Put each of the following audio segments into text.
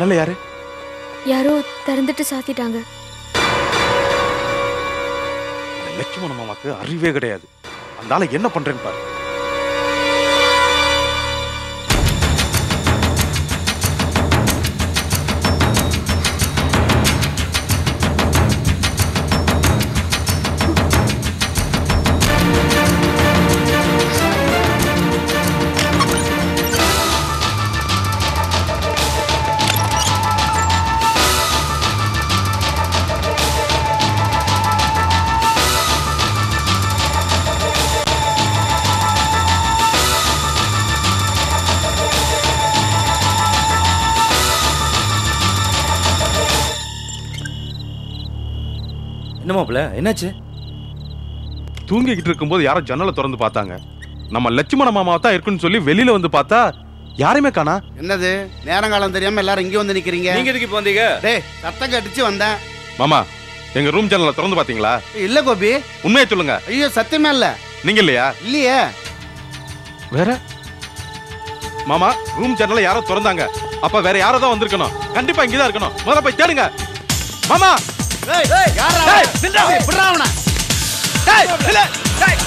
ஜன்னல யாரு? யாரோ திறந்துட்டு சாத்திட்டாங்க. லட்சுமண மாமாக்கு அறிவே கிடையாது. அந்த ஆளை என்ன பண்றேன்னு பாரு. என்ன மாப்ள, என்னாச்சு? தூங்கிக்கிட்டு இருக்கும்போது யாரோ ஜன்னலை திறந்து பார்த்தாங்க. நம்ம லட்சுமண மாமாவை தான் இருக்குன்னு சொல்லி வெளியில வந்து பார்த்தா யாருமே காணா. என்னது நேரங்காலம் தெரியாம எல்லாரும் இங்க வந்து நிக்கிறீங்க? நீங்க எதுக்கு இப்ப வந்தீங்க? டேய் சத்தம் கடிச்சு வந்தேன். மாமா, எங்க ரூம் ஜன்னலை திறந்து பாத்தீங்களா? இல்ல கோபி. உண்மையை சொல்லுங்க. ஐயோ சத்தியமா இல்ல. நீங்க இல்லையா? இல்லையே. வேற மாமா, ரூம் ஜன்னலை யாரோ திறந்தாங்க. அப்ப வேற யாரோ தான் வந்திருக்கணும். கண்டிப்பா இங்கதான் இருக்கணும். முதல்ல போய் தேடுங்க. மாமா, டேய் யாரா? டேய் நில்றா. விட்றா அவனை. டேய் நில்ல. டேய்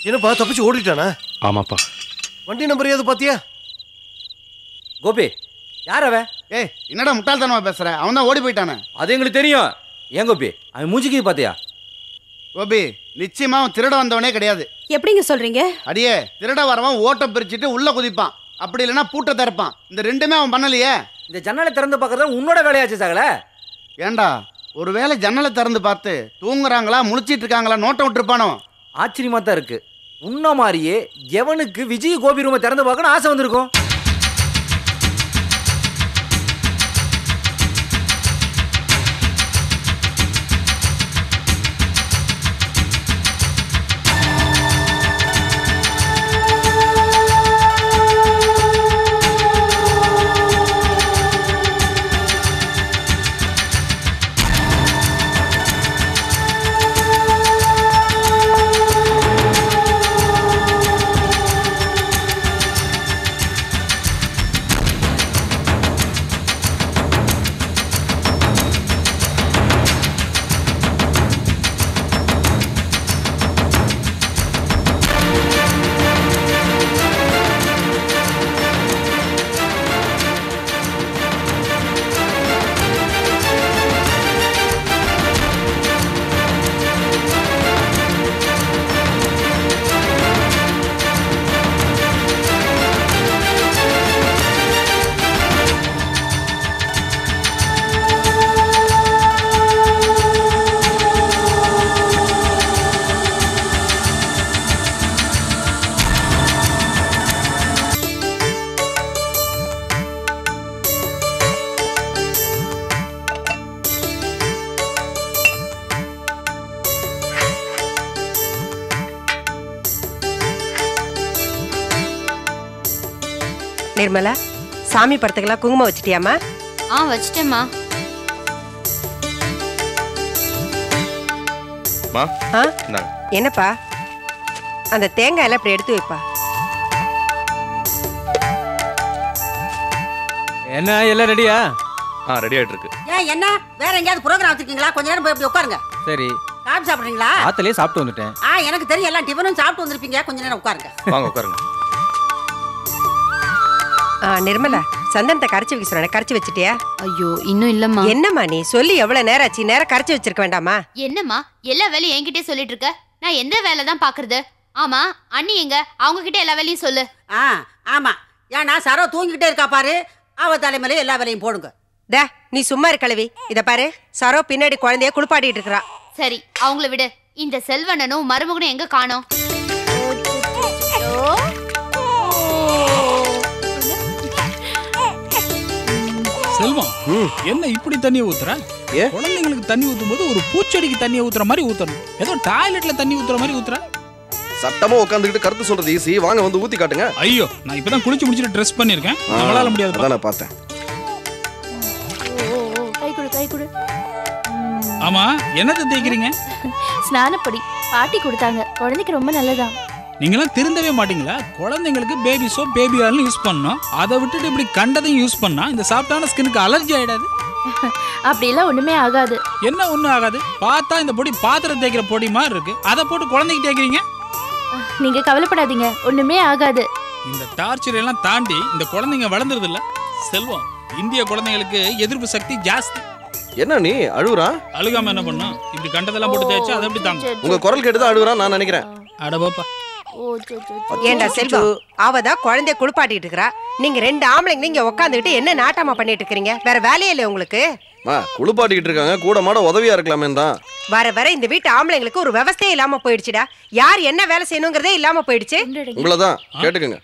என்னப்பா தப்பிச்சு ஓடிட்டானா? ஆமாப்பா. வண்டி நம்பர் ஏது பாத்தியா? கோபி, யார் அவன்? ஏய் என்னடா முட்டாள்தனமா பேசுற? அவன் தான் ஓடி போயிட்டானே. அது எங்களுக்கு தெரியும். ஏன் கோபி, அவன் மூஞ்சிக்கு பாத்தியா? கோபி நிச்சயமா அவன் திருட வந்தவனே கிடையாது. எப்படிங்க சொல்றீங்க? அடியே, திருட வரவன் ஓட்ட பிரிச்சுட்டு உள்ள குதிப்பான். அப்படி இல்லைன்னா பூட்டை திறப்பான். இந்த ரெண்டுமே அவன் பண்ணலையே. இந்த ஜன்னலை திறந்து பார்க்கறது உன்னோட வேலையாச்சு சகல. ஏண்டா ஒருவேளை ஜன்னலை திறந்து பார்த்து தூங்குறாங்களா முழிச்சிட்டு இருக்காங்களா நோட்டம் விட்டுருப்பானோ? ஆச்சரியமா தான் இருக்கு. உன்ன மாதிரியே எவனுக்கு விஜய் கோபி ரூமை திறந்து பார்க்கணும் ஆசை வந்திருக்கும்? நிர்மலா, சாமி படத்துக்கெல்லாம் குங்குமம் வச்சிட்டியாமா? வச்சிட்டேம்மா. என்னப்பா அந்த தேங்காய் எல்லாம் இப்படி எடுத்து வைப்பா. என்ன எல்லாம் ரெடியா? ரெடி ஆயிட்டு இருக்கு. ஏன் என்ன வேற எங்கயாவது ப்ரோகிராம் வச்சிருக்கீங்களா? கொஞ்ச நேரம் போய் உட்காருங்க. சரி. காபி சாப்பிடுறீங்களா? ஆத்தலே சாப்பிட்டு வந்துட்டேன். எனக்கு தெரியும், எல்லாம் டிஃபனும் சாப்பிட்டு வந்திருப்பீங்க. கொஞ்ச நேரம் உட்காருங்க. வாங்க உட்காருங்க. நிர்மலா, சந்தனத்தை கரைச்சி வைக்க சொன்ன, கரைச்சி வச்சிட்டியா? ஐயோ இன்னும் இல்லம்மா. என்னம்மா நீ சொல்லி எவ்வளவு நேரம் ஆச்சு? நேரம் கரைச்சி வச்சிருக்க வேண்டாமா? என்னம்மா எல்லா வேலையும் என்கிட்டே சொல்லிட்டு இருக்க? நான் எந்த வேலை தான் பாக்குறது? ஆமா அண்ணி எங்க? அவங்க கிட்ட எல்லா வேலையும் சொல்லு. ஆமா ஏன்னா சரோ தூங்கிக்கிட்டே இருக்கா பாரு. அவ தலைமையில எல்லா வேலையும் போடுங்க. டே நீ சும்மா இரு கிழவி. இத பாரு, சரோ பின்னாடி குழந்தைய குளிப்பாட்டிட்டு இருக்கா. சரி அவங்கள விடு. இந்த செல்வனனும் மருமகனும் எங்க காணோம்? செல்வம், என்ன இப்படி தண்ணியை ஊத்துற? குழந்தைங்களுக்கு தண்ணி ஊத்தும் போது ஒரு பூச்செடிக்கு தண்ணியை ஊத்துற மாதிரி ஊத்தணும். ஏதோ டாய்லெட்ல தண்ணி ஊத்துற மாதிரி ஊத்துற. சட்டமா உட்காந்துக்கிட்டு கருத்து சொல்றது ஈஸி. வாங்க வந்து ஊத்தி காட்டுங்க. ஐயோ, நான் இப்பதான் குளிச்சு முடிச்சிட்டு ட்ரெஸ் பண்ணிருக்கேன். நம்மளால முடியாது. அதான் நான் பார்த்தேன். கை கொடு. ஆமா, என்னத்தை தேய்க்கிறீங்க? ஸ்நானப்பொடி பாட்டி கொடுத்தாங்க. குழந்தைக்கு ரொம்ப நல்லதா. நீங்களாம் திருந்தவே மாட்டீங்களா? குழந்தைங்களுக்கு பேபி சோப், பேபி ஆயில்னு யூஸ் பண்ணணும். அதை விட்டுட்டு இப்படி கண்டதையும் யூஸ் பண்ணா இந்த சாஃப்டான ஸ்கின்னுக்கு அலர்ஜி ஆயிடாது? அப்படிலாம் ஒண்ணுமே ஆகாது. என்ன ஒண்ணும் ஆகாது? பார்த்தா இந்த பொடி பாத்திரம் தேய்க்கிற பொடி மாதிரி இருக்கு. அதை போட்டு குழந்தைக்கு தேய்க்கிறீங்க. நீங்க கவலைப்படாதீங்க, ஒண்ணுமே ஆகாது. இந்த டார்ச்சர் எல்லாம் தாண்டி இந்த குழந்தைங்க வளர்ந்துருது இல்ல செல்வம். இந்திய குழந்தைங்களுக்கு எதிர்ப்பு சக்தி ஜாஸ்தி. என்ன நீ அழுவுறா? அழுகாம என்ன பண்ணும்? இப்படி கண்டதெல்லாம் போட்டு தேய்ச்சா அதை எப்படி தாங்க? உங்க குரல் கேட்டுதான் அழுவுறான் நான் நினைக்கிறேன். அடபாப்பா. ஏண்டா செல்வம், அவதான் குழந்தைய குளிப்பாட்டிட்டு இருக்கா. நீங்க 2 ஆம்பளைங்க இங்க உட்காந்துக்கிட்டு என்ன நாட்டாமா பண்ணிட்டு இருக்கீங்க? வேற வேலையே இல்ல உங்களுக்கு? குளிப்பாட்டிக்கிட்டு இருக்காங்க, கூட மாட உதவியா இருக்கலாமே தான். வர வர இந்த வீட்டு ஆம்பளைங்களுக்கு ஒரு விவசாயம் இல்லாம போயிடுச்சுடா. யார் என்ன வேலை செய்யணுங்கிறதே இல்லாம போயிடுச்சு. உங்களதான் கேட்டுக்கங்க.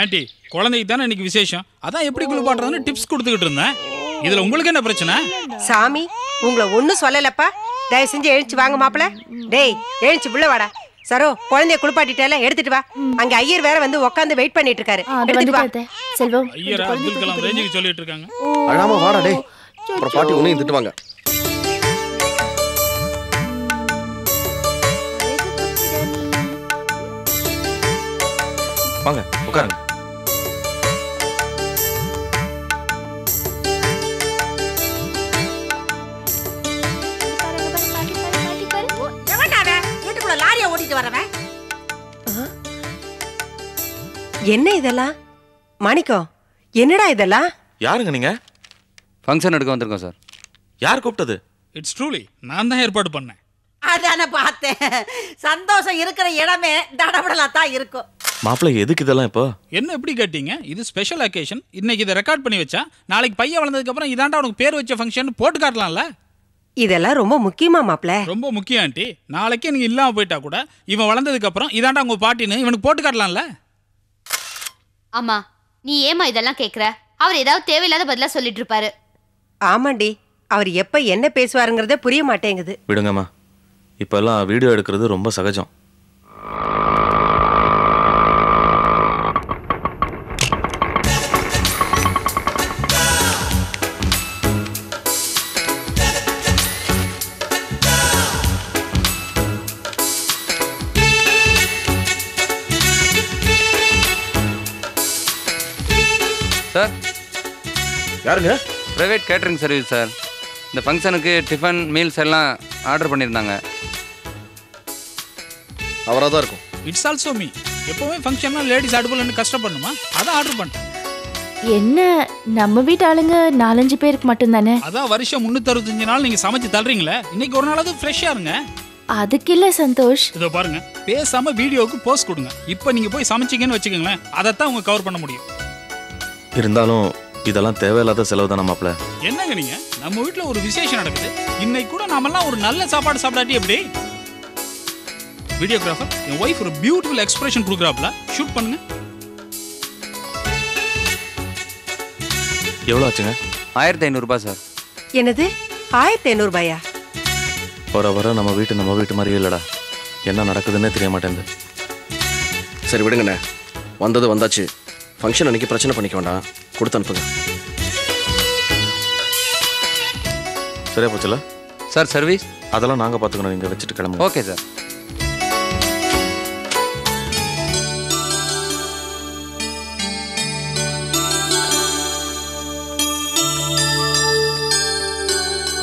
ஆண்டி, குழந்தைக்கு தானே இன்னைக்கு விசேஷம். அதான் எப்படி குளிப்பாட்டுறதுன்னு டிப்ஸ் கொடுத்துக்கிட்டு இருந்தேன். இதுல உங்களுக்கு என்ன பிரச்சனை? சாமி, உங்களை ஒண்ணும் சொல்லலப்பா. தயவு செஞ்சு எழுந்து வாங்க மாப்பிள. டேய் எழுந்து உள்ள வாடா. சரோ, குழந்தைய குளிப்பாட்டிட்டால, எடுத்துட்டு வா. அங்க ஐயர் வேற வந்து உட்காந்து வெயிட் பண்ணிட்டு இருக்காரு. எடுத்துட்டு வா. செல்வம், ஐயரா அப்துல் கலாம் ரேஞ்சுக்கு சொல்லிட்டு இருக்காங்க. அழாம வாடா டேய். அப்புறம் பாட்டி உன்னையும் திட்டுவாங்க. வாங்க உட்காருங்க. வீட்டுக்குள்ள லாரியை ஓட்டிட்டு வரவன் என்ன இதெல்லாம்? மாணிக்கம், என்னடா இதெல்லாம்? யாருங்க நீங்க? ஃபங்க்ஷன் எடுக்க வந்திருக்கோம் சார். யார் கூப்பிட்டது? இட்ஸ் ட்ரூலி நான் தான் ஏற்பாடு பண்ணேன். அதான பார்த்தேன். சந்தோஷம் இருக்கிற இடமே தடபடலா தான் இருக்கும். மாப்பிள்ளை எதுக்கு இதெல்லாம் இப்போ? என்ன எப்படி கேட்டீங்க? இது ஸ்பெஷல் அக்கேஷன். இன்னைக்கு இதை ரெக்கார்ட் பண்ணி வச்சா நாளைக்கு பையன் வளர்ந்ததுக்கு அப்புறம் இதாண்டா உனக்கு பேர் வச்ச ஃபங்க்ஷன் போட்டு காட்டலாம்ல. இதெல்லாம் ரொம்ப முக்கியமா மாப்ள? ரொம்ப முக்கியம் ஆண்டி. நாளைக்கே நீங்க இல்லாம போயிட்டா கூட இவன் வளர்ந்ததுக்கு அப்புறம் இதாண்டா உங்க பாட்டின்னு இவனுக்கு போட்டு காட்டலாம்ல. ஆமா, நீ ஏமா இதெல்லாம் கேக்குற? அவர் ஏதாவது தேவையில்லாத பதிலா சொல்லிட்டு இருப்பாரு. ஆமாண்டி, அவர் எப்ப என்ன பேசுவாருங்கிறதே புரிய மாட்டேங்குது. விடுங்கம்மா, இப்பெல்லாம் வீடியோ எடுக்கிறது ரொம்ப சகஜம். சார், யாருங்க? Private catering service sir. இந்த ஃபங்க்ஷனுக்கு டிஃபன் மீல்ஸ் எல்லாம் ஆர்டர் பண்ணியிருந்தாங்க. அவராக தான் இருக்கும். It's also me. எப்பவுமே ஃபங்க்ஷன்னா லேடிஸ் அடுப்புலன்னு கஷ்டப்படணுமா? அதான் ஆர்டர் பண்ணிட்டேன். என்ன, நம்ம வீட்டு ஆளுங்க 4-5 பேருக்கு மட்டும் தானே? அதான் வருஷம் 365 நாள் நீங்க சமைச்சு தள்ளுறீங்களே, இன்னைக்கு ஒரு நாளாவது ஃப்ரெஷ்ஷா இருங்க. அதுக்கு இல்ல சந்தோஷ். இதோ பாருங்க, பேசாம வீடியோவுக்கு போஸ்ட் கொடுங்க. இப்போ நீங்க போய் சமைச்சிங்கன்னு வச்சுக்கோங்களேன், அதைத்தான் உங்க கவர் பண்ண முடியும். இருந்தாலும் இதெல்லாம் தேவையில்லாத செலவு தானே மாப்பிள்ள. என்னங்க நீங்க? நம்ம வீட்டுல ஒரு விசேஷம் நடக்குது. இன்னைக்கு கூட நாமெல்லாம் ஒரு நல்ல சாப்பாடு சாப்பிடாட்டி எப்படி? வீடியோகிராஃபர், என் ஒய்ஃப் ஒரு பியூட்டிஃபுல் எக்ஸ்பிரஷன் கொடுக்குறாப்ல, ஷூட் பண்ணுங்க. எவ்வளோ ஆச்சுங்க? 1500 ரூபாய் சார். என்னது 1500 ரூபாயா? வர வர நம்ம வீட்டு மாதிரியே இல்லடா. என்ன நடக்குதுன்னே தெரிய மாட்டேங்குது. சரி விடுங்கண்ணே, வந்தது வந்தாச்சு. ஃபங்க்ஷன் அன்னைக்கு பிரச்சனை பண்ணிக்க வேண்டாம், கொடுத்து அனுப்புங்க. சரியா போச்சுல சார்? சர்வீஸ் அதெல்லாம் நாங்கள் பார்த்துக்கணும், நீங்கள் வச்சுட்டு கிளம்புங்க. Okay sir.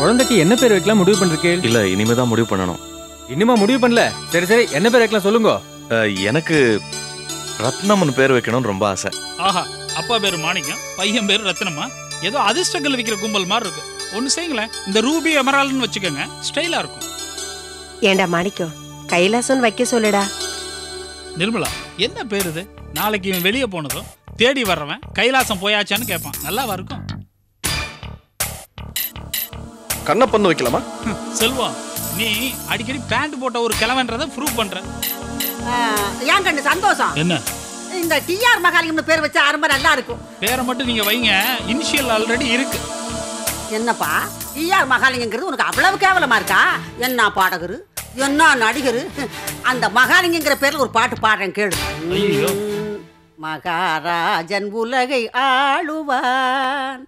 குழந்தைக்கு என்ன பேர் வைக்கலாம் முடிவு பண்ணிருக்கேன்? இல்லை, இனிமே தான் முடிவு பண்ணணும். இன்னுமா முடிவு பண்ணல? சரி சரி, என்ன பேர் வைக்கலாம் சொல்லுங்க. எனக்கு ரத்னம்னு பேர் வைக்கணும்னு ரொம்ப ஆசை. ஆஹா, அப்பா பேரு மாணிக்கம், பையன் பேரு ரத்னமா? ஏதோ அதிர்ஷ்டங்கள் விற்கிற கும்பல் மாதிரி இருக்கு. ஒன்னு செய்யுங்களேன், இந்த ரூபி எமரால்ட்னு வச்சுக்கோங்க, ஸ்டைலா இருக்கும். ஏண்டா மாணிக்கம், கைலாசம் வைக்க சொல்லுடா. நிர்மலா, என்ன பேர் இது? நாளைக்கு இவன் வெளியே போனதும் தேடி வர்றவன் கைலாசம் போயாச்சான்னு கேட்பான். நல்லாவா இருக்கும்? கண்ணப்பன்னு வைக்கலாமா? செல்வம், நீ அடிக்கடி பேண்ட் போட்ட ஒரு கிழவன்றதை ப்ரூவ் பண்ற. ஏன் கண்ணு சந்தோஷம் என்ன இந்த டிஆர் மகாலிங்கம்னு பேர் வச்சா ரொம்ப நல்லா இருக்கும். பேரை மட்டும் நீங்க வைங்க, இனிஷியல் ஆல்ரெடி இருக்கு. என்னப்பா டிஆர் மகாலிங்கங்கிறது உனக்கு அவ்வளவு கேவலமா இருக்கா? என்ன பாடகரு, என்ன நடிகரு, அந்த மகாலிங்கங்கிற பேர்ல ஒரு பாட்டு பாடுறேன் கேளு. ஐயோ. மகாராஜன் உலகை ஆளுவான்,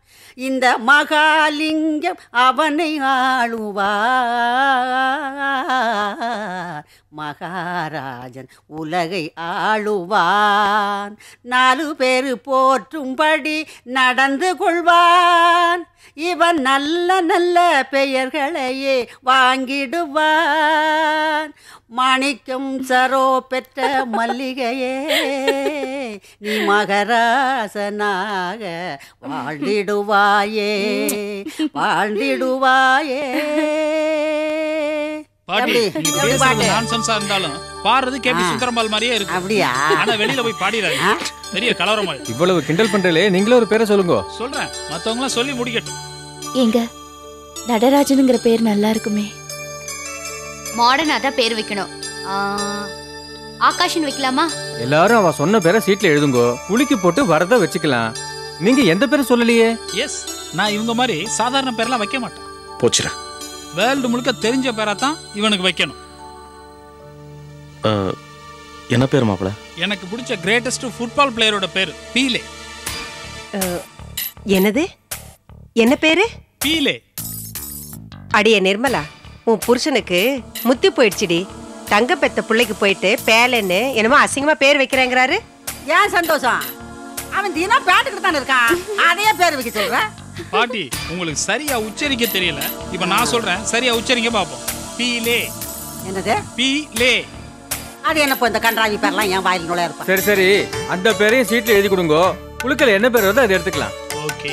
இந்த மகாலிங்கம் அவனை ஆளுவான். மகாராஜன் உலகை ஆளுவான், 4 பேரு போற்றும்படி நடந்து கொள்வான். இவன் நல்ல நல்ல பெயர்களையே வாங்கிடுவான். மாணிக்கம் சரோ பெற்ற மல்லிகையே, நீ மகராசனாக வாழ்ந்திடுவாயே, வாழ்ந்திடுவாயே. பாட்டி, நீங்க பேசுறது நான்சென்ஸா இருந்தாலும் பாடுறது கேபி சுந்தரம்பால் மாதிரியே இருக்கு. அப்படியா? ஆனா வெளியில போய் பாடிறாங்க, பெரிய கலவரமா. இவ்வளவு கிண்டல் பண்றீங்களே, நீங்களும் ஒரு பேரை சொல்லுங்க. சொல்றேன், மத்தவங்க எல்லாம் சொல்லி முடிக்கட்டும். எங்க நடராஜனுங்கிற பேர் நல்லா இருக்குமே. மாடர்னா தான் பேர் வைக்கணும். ஆகாஷன் வைக்கலாமா? எல்லாரும் அவ சொன்ன பேரை சீட்ல எழுதுங்க, குளிக்கு போட்டு வரத வச்சுக்கலாம். நீங்க எந்த பேரும் சொல்லலையே. எஸ், நான் இவங்க மாதிரி சாதாரண பேர்லாம் வைக்க மாட்டேன். போச்சுடா. வேர்ல்டு முழுக்க தெரிஞ்ச பேரா தான் இவனுக்கு வைக்கணும். என்ன பேர் மாப்பிள? எனக்கு பிடிச்ச கிரேட்டஸ்ட் ஃபுட்பால் பிளேயரோட பேரு பீலே. என்னது? என்ன பேரு? பீலே. அடியே நிர்மலா, உன் புருஷனுக்கு முத்தி போயிடுச்சுடி. தங்க பெத்த பிள்ளைக்கு போயிட்டு பேலன்னு என்னமோ அசிங்கமா பேர் வைக்கிறேங்கிறாரு. ஏன் சந்தோஷம்? அவன் தினம் பேட்டுக்கிட்டு தானே இருக்கான், அதையே பேர் வைக்க சொல்ற? பாட்டி, உங்களுக்கு சரியா உச்சரிக்க தெரியல. இப்ப நான் சொல்றேன், சரியா உச்சரிக்க பாப்போம். பீலே. என்னது? பீலே. அது என்னப்போ இந்த கன்றாவி பேர்லாம் என் வாயில் நுழைய இருப்பா. சரி சரி, அந்த பேரையும் சீட்ல எழுதி கொடுங்க. குழுக்கள் என்ன பேர் வருதோ அதை எடுத்துக்கலாம். ஓகே.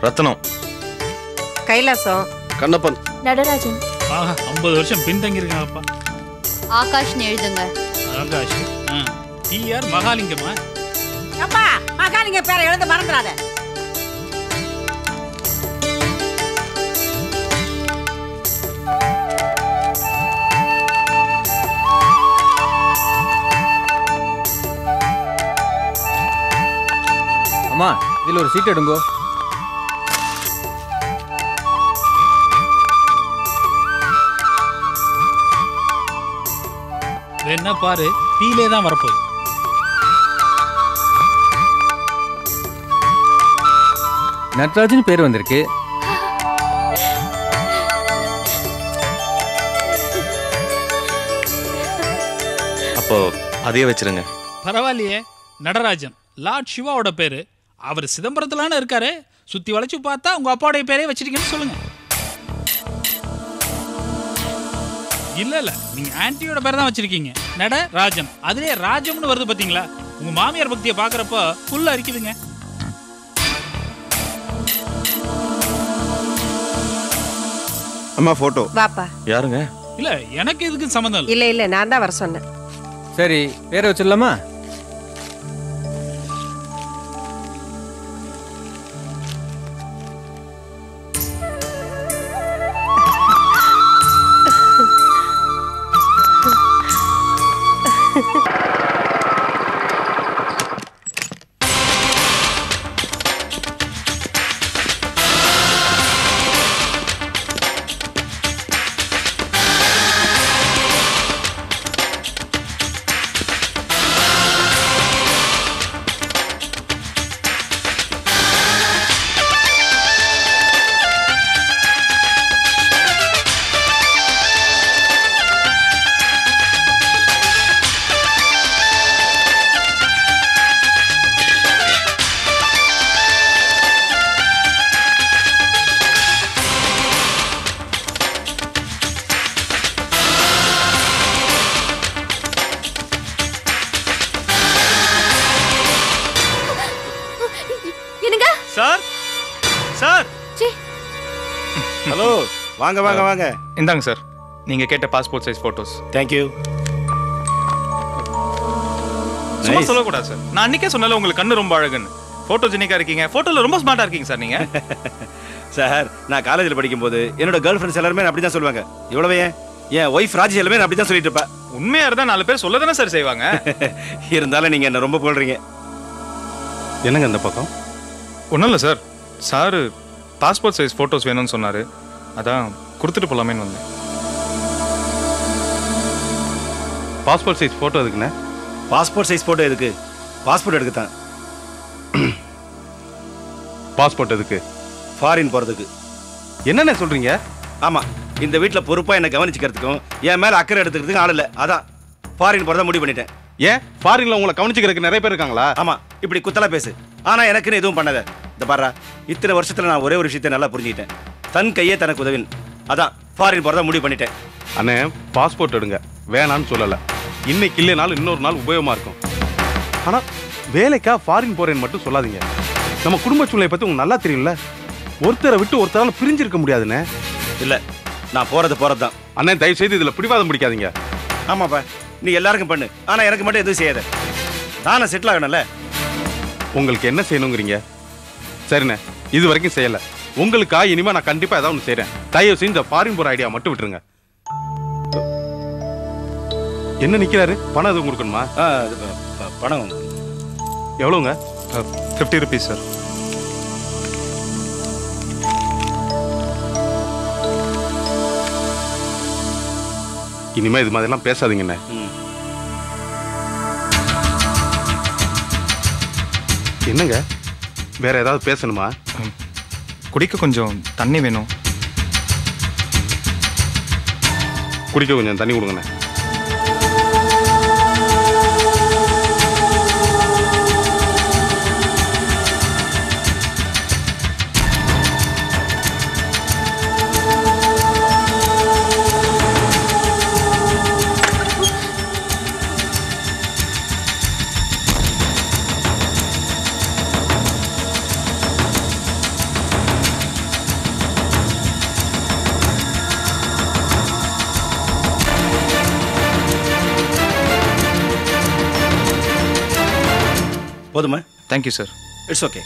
ரத்னம். கைலாசம். கண்ணப்பன். நடராஜன். ஆஹா, 50 வருஷம் பின்தங்கி இருக்காங்கப்பா. ஆகாஷ்னு எழுதுங்க. ஆகாஷ். டிஆர் மகாலிங்கமா? அப்பா, மகாலிங்க பேரை எழுத மறந்துடாத. அம்மா, இதுல ஒரு சீட் எடுங்க. என்ன பாரு, பீலே தான் வரப்போகுது. நட்ராஜன் பேர் வந்திருக்கு. அப்போ அதே வச்சிருங்க. பரவாயில்லையே. நடராஜன் லார்ட் சிவாவோட பேரு. அவர் சிதம்பரத்துலான இருக்காரு. சுத்தி வளைச்சு பார்த்தா உங்க அப்பாவுடைய பேரே வச்சிருக்கீங்கன்னு சொல்லுங்க. இல்ல, நீங்க ஆன்டியோட பேர் தான் வச்சிருக்கீங்க, நடராஜன். அதுலயே ராஜம்னு வருது பாத்தீங்களா? உங்க மாமியார் பக்தியை பாக்குறப்ப புல்ல அரிக்குதுங்க. அம்மா போட்டோ. வாப்பா. யாருங்க? இல்ல, எனக்கு இதுக்கு சம்பந்தம் இல்ல. இல்ல இல்ல, நான் தான் வர சொன்னேன். சரி, பேரை வச்சிடலாமா? Sir, sir. ஹலோ, வாங்க வாங்க வாங்க. இந்தாங்க சார், நீங்க கேட்ட passport size photos. Thank you. சும்மா சொல்லக்கூடாது சார். நான் அன்னைக்கே சொன்னல உங்களுக்கு கண்ணு ரொம்ப அழகுன்னு. போட்டோஜெனிக்கா இருக்கீங்க. போட்டோல ரொம்ப ஸ்மார்ட்டா இருக்கீங்க சார் நீங்க. சார் நான் காலேஜில் படிக்கும்போது என்னோட கேர்ள் ஃப்ரெண்ட்ஸ் எல்லாருமே அப்படி தான் சொல்லுவாங்க. இவ்வளவு என் ஒய்ஃப் ராஜி எல்லாமே அப்படி தான் சொல்லிட்டு இருப்பா. உண்மையா இருந்தா 4 பேர் சொல்ல தானே சார் செய்வாங்க. இருந்தாலும் நீங்க என்ன ரொம்ப போடுறீங்க. என்னங்க இந்த பக்கம்? ஒன்றும் இல்லை sir. Sir passport size photos வேணும்னு சொன்னார். அதான் கொடுத்துட்டு போகலாமேன்னு வந்தேன். பாஸ்போர்ட் சைஸ் ஃபோட்டோ எதுக்குண்ணே? பாஸ்போர்ட் சைஸ் ஃபோட்டோ எதுக்கு? பாஸ்போர்ட் எடுக்க தான். பாஸ்போர்ட் எதுக்கு? ஃபாரின் போகிறதுக்கு. என்னென்ன சொல்கிறீங்க? ஆமாம், இந்த வீட்டில் பொறுப்பாக என்னை கவனிச்சுக்கிறதுக்கும் என் மேலே அக்கறை எடுத்துக்கிறதுக்கும் ஆள் இல்லை. அதான் ஃபாரின் போகிறதா முடிவு பண்ணிட்டேன். ஏன் ஃபாரின்ல உங்களை கவனிச்சுக்கிறதுக்கு நிறைய பேர் இருக்காங்களா? ஆமாம், இப்படி குத்தலா பேசு. ஆனால் எனக்குன்னு எதுவும் பண்ணாத. இந்த பாரா, இத்தனை வருஷத்தில் நான் ஒரே ஒரு விஷயத்தை நல்லா புரிஞ்சுக்கிட்டேன். தன் கையே தனக்கு உதவின். அதான் ஃபாரின் போகிறதா முடிவு பண்ணிட்டேன். அண்ணே, பாஸ்போர்ட் எடுங்க, வேணான்னு சொல்லலை. இன்னைக்கு இல்லைனாலும் இன்னொரு நாள் உபயோகமாக இருக்கும். ஆனால் வேலைக்கா ஃபாரின் போகிறேன்னு மட்டும் சொல்லாதீங்க. நம்ம குடும்ப சூழ்நிலை பற்றி உங்களுக்கு நல்லா தெரியும்ல. ஒருத்தரை விட்டு ஒருத்தரால் பிரிஞ்சிருக்க முடியாதுண்ணே. இல்லை, நான் போகிறது தான். அண்ணே, தயவு செய்து இதில் பிடிவாதம் பிடிக்காதீங்க. ஆமாப்பா, நீ எல்லாருக்கும் பண்ணு, ஆனால் எனக்கு மட்டும் எதுவும் செய்யாத. நானும் செட்டில் ஆகணும்ல. உங்களுக்கு என்ன செய்யணுங்கிறீங்க? சரிண்ணே, இது வரைக்கும் செய்யலை. உங்களுக்கா இனிமே நான் கண்டிப்பாக ஏதாவது ஒன்று செய்கிறேன். தயவு செய்து இந்த ஃபாரின் போகிற ஐடியா மட்டும் விட்டுருங்க. என்ன நிற்கிறாரு? பணம் எதுவும் கொடுக்கணுமா? பணம் எவ்வளோங்க? 50 rupees சார். இனிமே இது மாதிரிலாம் பேசாதீங்கண்ணே. என்னங்க, வேற ஏதாவது பேசணுமா? குடிக்க கொஞ்சம் தண்ணி வேணும். குடிக்க கொஞ்சம் தண்ணி கொடுங்கண்ணே. போதுமா? Thank you sir. It's okay.